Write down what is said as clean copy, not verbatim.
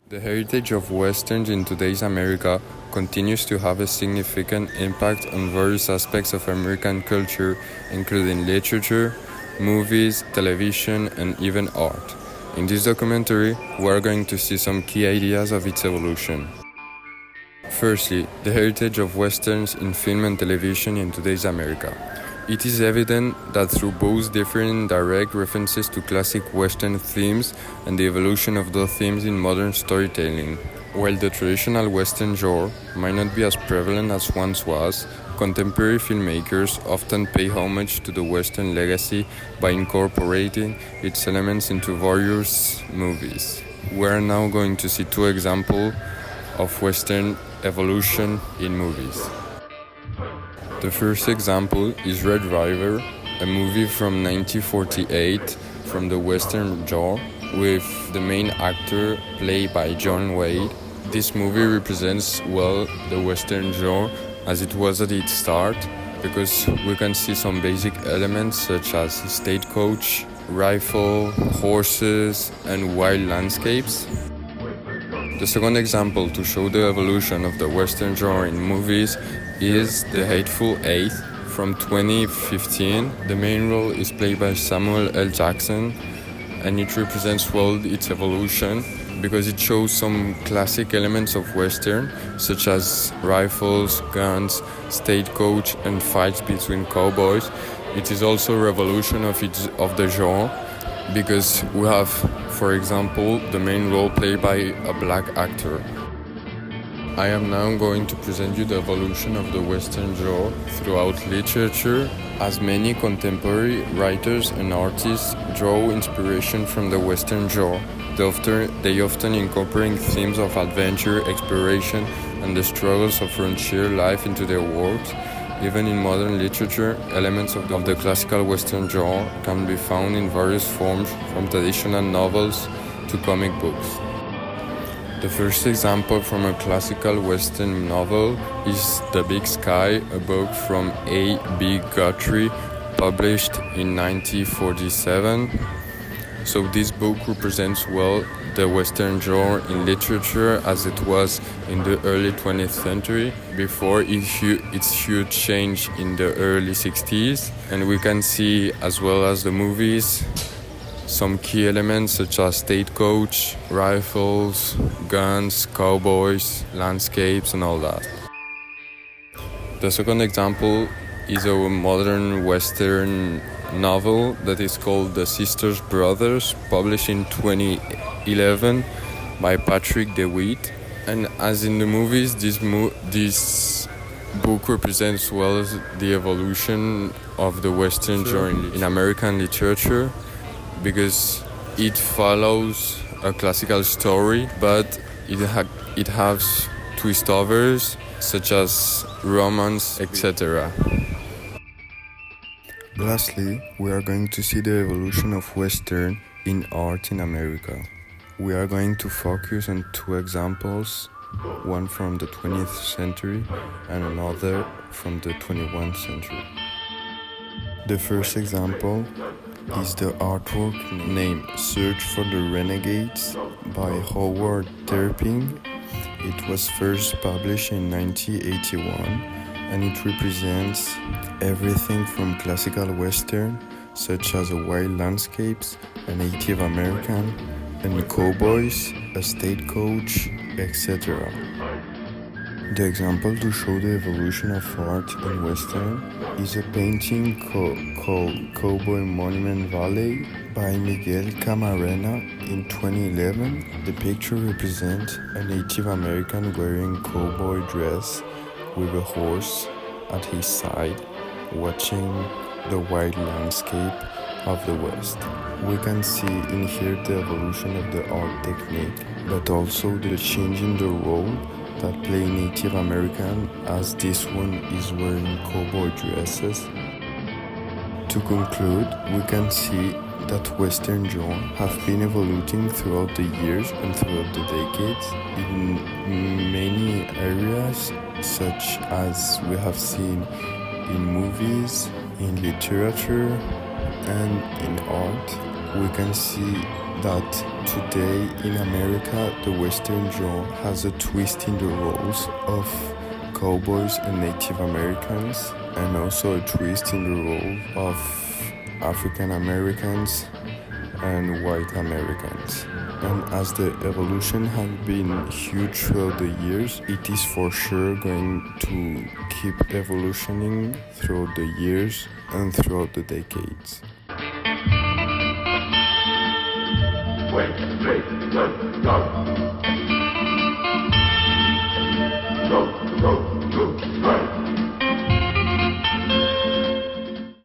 The heritage of Westerns in today's America continues to have a significant impact on various aspects of American culture, including literature, movies, television, and even art. In this documentary, we are going to see some key ideas of its evolution. Firstly, the heritage of Westerns in film and television in today's America. It is evident that through both different and direct references to classic Western themes and the evolution of those themes in modern storytelling. While the traditional Western genre might not be as prevalent as once was, contemporary filmmakers often pay homage to the Western legacy by incorporating its elements into various movies. We are now going to see two examples of Western evolution in movies. The first example is Red River, a movie from 1948 from the Western genre with the main actor played by John Wayne. This movie represents well the Western genre as it was at its start because we can see some basic elements such as stagecoach, rifle, horses, and wild landscapes. The second example to show the evolution of the Western genre in movies is The Hateful Eight from 2015. The main role is played by Samuel L. Jackson, and it represents well its evolution because it shows some classic elements of Western, such as rifles, guns, stagecoach, and fights between cowboys. It is also a revolution of the genre because we have, for example, the main role played by a black actor. I am now going to present you the evolution of the Western genre throughout literature, as many contemporary writers and artists draw inspiration from the Western genre. They often incorporate themes of adventure, exploration, and the struggles of frontier life into their works. Even in modern literature, elements of the classical Western genre can be found in various forms, from traditional novels to comic books. The first example from a classical Western novel is The Big Sky, a book from A.B. Guthrie, published in 1947. So this book represents well the Western genre in literature as it was in the early 20th century, before its huge change in the early 60s. And we can see, as well as the movies, some key elements such as stagecoach, rifles, guns, cowboys, landscapes, and all that. The second example is a modern Western novel that is called The Sisters Brothers, published in 2011 by Patrick DeWitt. And as in the movies, this book represents well the evolution of the Western genre in American literature, because it follows a classical story, but it has twist overs such as romance, etc. Lastly, we are going to see the evolution of Western in art in America. We are going to focus on two examples, one from the 20th century and another from the 21st century. The first example is the artwork named Search for the Renegades by Howard Terping. It was first published in 1981, and it represents everything from classical Western, such as wild landscapes, a Native American, and cowboys, a stagecoach, etc. The example to show the evolution of art in Western is a painting called Cowboy Monument Valley by Miguel Camarena in 2011. The picture represents a Native American wearing cowboy dress with a horse at his side, watching the wide landscape of the West. We can see in here the evolution of the art technique, but also the change in the role that play Native American, as this one is wearing cowboy dresses. To conclude, we can see that Western genre have been evolving throughout the years and throughout the decades in many areas, such as we have seen in movies, in literature, and in art. we can see that today in America, the Western genre has a twist in the roles of cowboys and Native Americans, and also a twist in the role of African Americans and white Americans. And as the evolution has been huge throughout the years, it is for sure going to keep evolutioning throughout the years and throughout the decades. Wait, go.